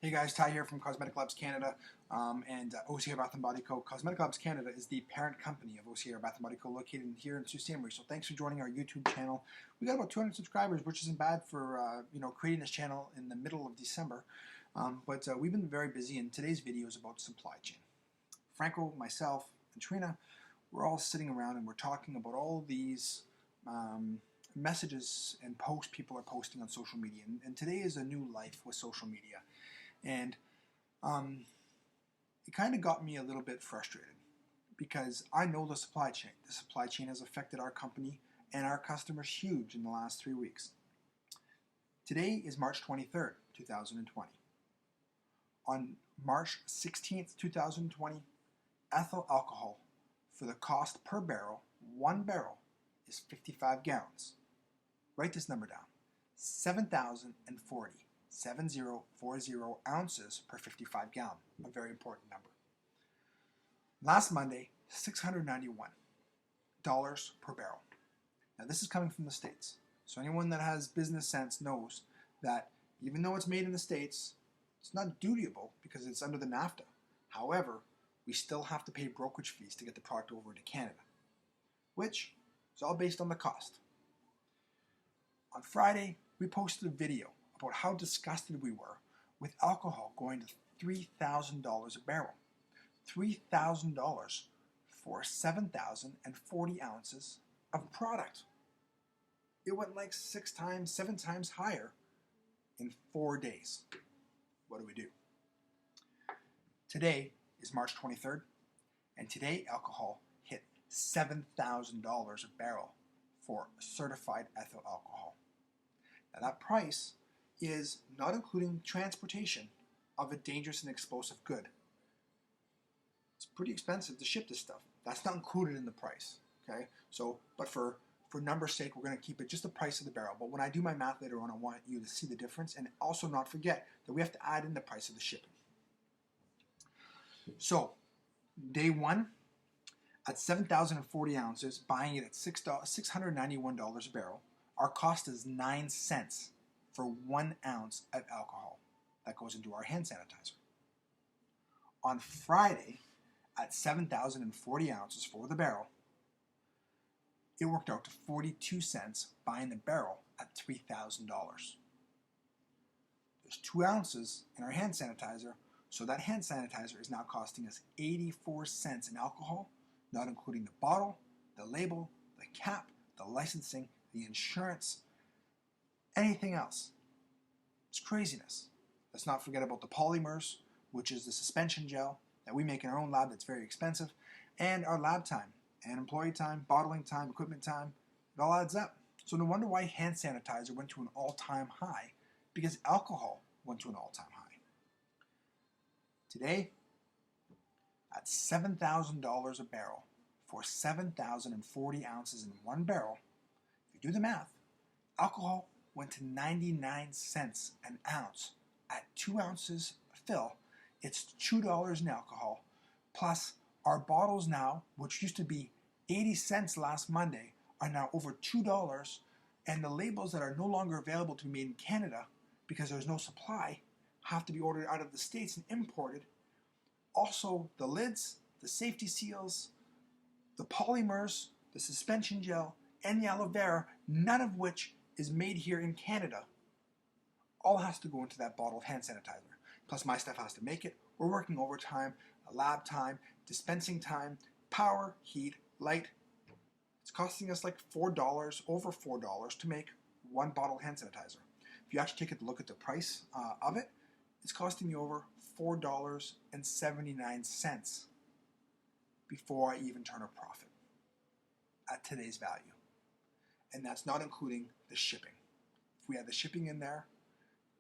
Hey guys, Ty here from Cosmetic Labs Canada and OC Bath & Body Co. Cosmetic Labs Canada is the parent company of OC Bath & Body Co. located here in Sault Ste. Marie. So thanks for joining our YouTube channel. We got about 200 subscribers, which isn't bad for creating this channel in the middle of December. But we've been very busy, and today's video is about supply chain. Franco, myself, and Trina, we're all sitting around and we're talking about all these messages and posts people are posting on social media. And today is a new life with social media. And it kind of got me a little bit frustrated because I know the supply chain. The supply chain has affected our company and our customers huge in the last 3 weeks. Today is March 23rd, 2020. On March 16th, 2020, ethyl alcohol for the cost per barrel, one barrel, is 55 gallons. Write this number down, 7,040. 7040 ounces per 55 gallon, a very important number. Last Monday, $691 per barrel. Now this is coming from the States. So anyone that has business sense knows that even though it's made in the States, it's not dutiable because it's under the NAFTA. However, we still have to pay brokerage fees to get the product over to Canada, which is all based on the cost. On Friday, we posted a video about how disgusted we were with alcohol going to $3,000 a barrel. $3,000 for 7,040 ounces of product. It went like 7 times higher in 4 days. What do we do? Today is March 23rd, and today alcohol hit $7,000 a barrel for certified ethyl alcohol. Now that price is not including transportation of a dangerous and explosive good. It's pretty expensive to ship this stuff. That's not included in the price. Okay, so but for number's sake, we're going to keep it just the price of the barrel. But when I do my math later on, I want you to see the difference and also not forget that we have to add in the price of the shipping. So day one at 7,040 ounces, buying it at $691 a barrel, our cost is 9 cents for 1 ounce of alcohol that goes into our hand sanitizer. On Friday, at 7,040 ounces for the barrel, it worked out to 42 cents buying the barrel at $3,000. There's 2 ounces in our hand sanitizer, so that hand sanitizer is now costing us 84 cents in alcohol, not including the bottle, the label, the cap, the licensing, the insurance, anything else. It's craziness. Let's not forget about the polymers, which is the suspension gel that we make in our own lab that's very expensive, and our lab time, and employee time, bottling time, equipment time. It all adds up. So no wonder why hand sanitizer went to an all-time high, because alcohol went to an all-time high. Today, at $7,000 a barrel for 7,040 ounces in one barrel, if you do the math, alcohol went to 99 cents an ounce. At 2 ounces fill, it's $2 in alcohol, plus our bottles now, which used to be 80 cents last Monday, are now over $2, and the labels that are no longer available to be made in Canada because there's no supply have to be ordered out of the States and imported. Also, the lids, the safety seals, the polymers, the suspension gel, and the aloe vera, none of which is made here in Canada, all has to go into that bottle of hand sanitizer. Plus my staff has to make it. We're working overtime, lab time, dispensing time, power, heat, light. It's costing us like $4, over $4 to make one bottle of hand sanitizer. If you actually take a look at the price of it, it's costing me over $4.79 before I even turn a profit at today's value. And that's not including the shipping. If we had the shipping in there,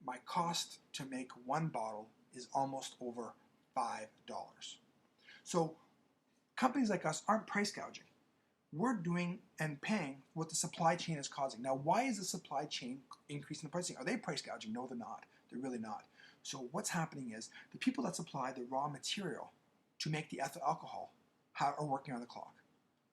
my cost to make one bottle is almost over $5. So companies like us aren't price gouging. We're doing and paying what the supply chain is causing. Now, why is the supply chain increasing the pricing? Are they price gouging? No, they're not. They're really not. So what's happening is the people that supply the raw material to make the ethyl alcohol are working on the clock.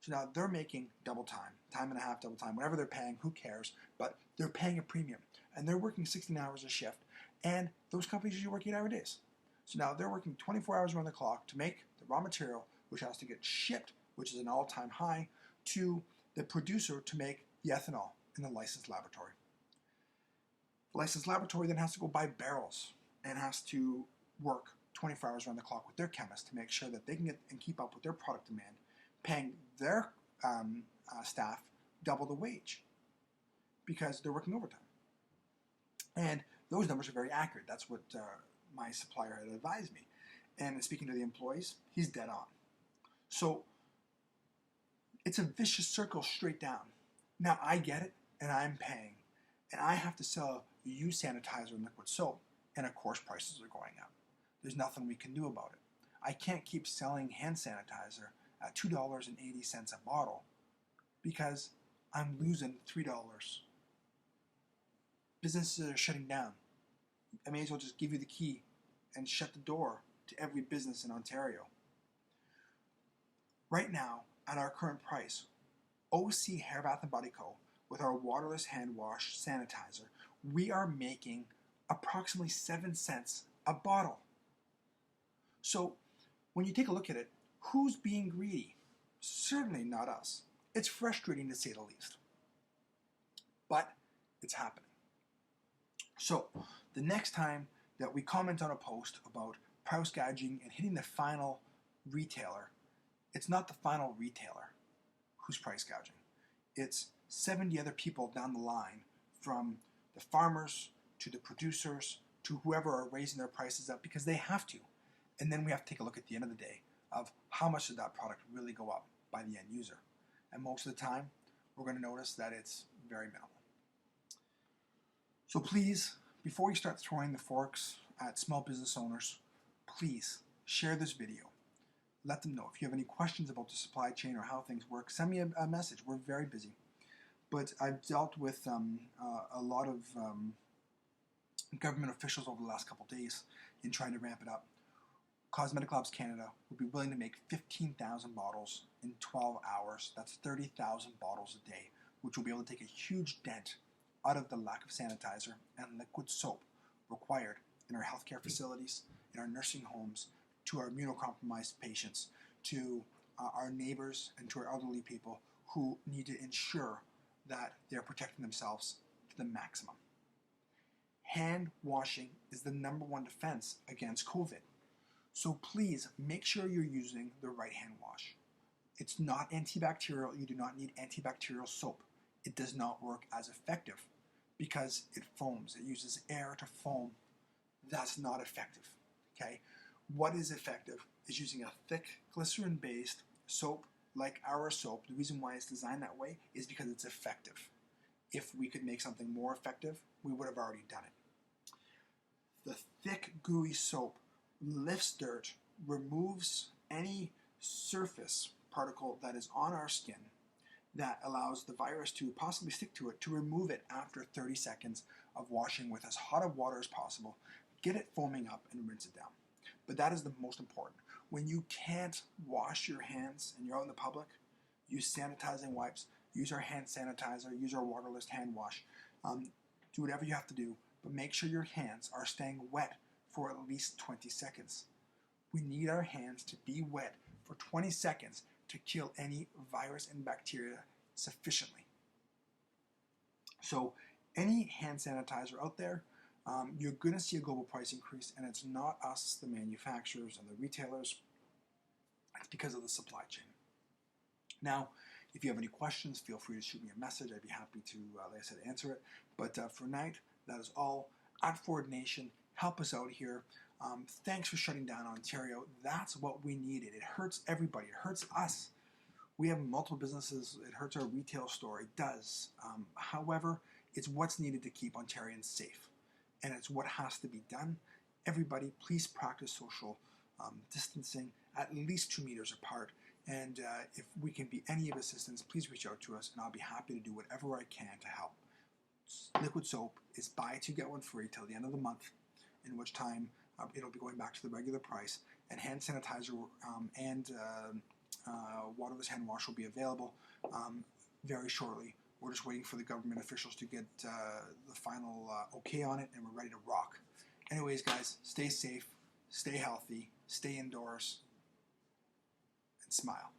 So now they're making double time, time and a half, double time, whatever they're paying, who cares, but they're paying a premium. And they're working 16 hours a shift, And those companies usually work 8-hour days. So now they're working 24 hours around the clock to make the raw material, which has to get shipped, which is an all-time high, to the producer to make the ethanol in the licensed laboratory. The licensed laboratory then has to go buy barrels and has to work 24 hours around the clock with their chemists to make sure that they can get and keep up with their product demand, paying their staff double the wage because they're working overtime. And those numbers are very accurate. That's what my supplier had advised me. And speaking to the employees, he's dead on. So it's a vicious circle straight down. Now I get it, and I'm paying, and I have to sell used sanitizer and liquid soap, and of course prices are going up. There's nothing we can do about it. I can't keep selling hand sanitizer at $2.80 a bottle because I'm losing $3. Businesses are shutting down. I may as well just give you the key and shut the door to every business in Ontario. Right now, at our current price, OC Hair Bath & Body Co., with our waterless hand wash sanitizer, we are making approximately 7 cents a bottle. So when you take a look at it, who's being greedy? Certainly not us. It's frustrating to say the least. But it's happening. So the next time that we comment on a post about price gouging and hitting the final retailer, it's not the final retailer who's price gouging. It's 70 other people down the line, from the farmers to the producers to whoever are raising their prices up because they have to. And then we have to take a look at the end of the day of how much did that product really go up by the end user. And most of the time, we're going to notice that it's very minimal. So please, before you start throwing the forks at small business owners, please share this video. Let them know. If you have any questions about the supply chain or how things work, send me a message. We're very busy. But I've dealt with a lot of government officials over the last couple of days in trying to ramp it up. Cosmetic Canada would be willing to make 15,000 bottles in 12 hours. That's 30,000 bottles a day, which will be able to take a huge dent out of the lack of sanitizer and liquid soap required in our healthcare facilities, in our nursing homes, to our immunocompromised patients, to our neighbors, and to our elderly people who need to ensure that they're protecting themselves to the maximum. Hand washing is the #1 defense against COVID. So please make sure you're using the right hand wash. It's not antibacterial. You do not need antibacterial soap. It does not work as effective because it foams. It uses air to foam. That's not effective. Okay? What is effective is using a thick glycerin-based soap like our soap. The reason why it's designed that way is because it's effective. If we could make something more effective, we would have already done it. The thick, gooey soap lifts dirt, removes any surface particle that is on our skin that allows the virus to possibly stick to it, to remove it after 30 seconds of washing with as hot of water as possible, get it foaming up, and rinse it down. But that is the most important. When you can't wash your hands and you're out in the public, use sanitizing wipes, use our hand sanitizer, use our waterless hand wash. Do whatever you have to do, but make sure your hands are staying wet for at least 20 seconds. We need our hands to be wet for 20 seconds to kill any virus and bacteria sufficiently. So any hand sanitizer out there, you're going to see a global price increase, and it's not us, the manufacturers and the retailers. It's because of the supply chain. Now, if you have any questions, feel free to shoot me a message. I'd be happy to, like I said, answer it. But for tonight, that is all. At Ford Nation, help us out here. Thanks for shutting down Ontario. That's what we needed. It hurts everybody. It hurts us. We have multiple businesses. It hurts our retail store. It does. However, it's what's needed to keep Ontarians safe. And it's what has to be done. Everybody, please practice social distancing at least 2 meters apart. And if we can be any of assistance, please reach out to us, and I'll be happy to do whatever I can to help. Liquid soap is buy 2 get 1 free till the end of the month, in which time it'll be going back to the regular price. And hand sanitizer and waterless hand wash will be available very shortly. We're just waiting for the government officials to get the final okay on it, and we're ready to rock. Anyways, guys, stay safe, stay healthy, stay indoors, and smile.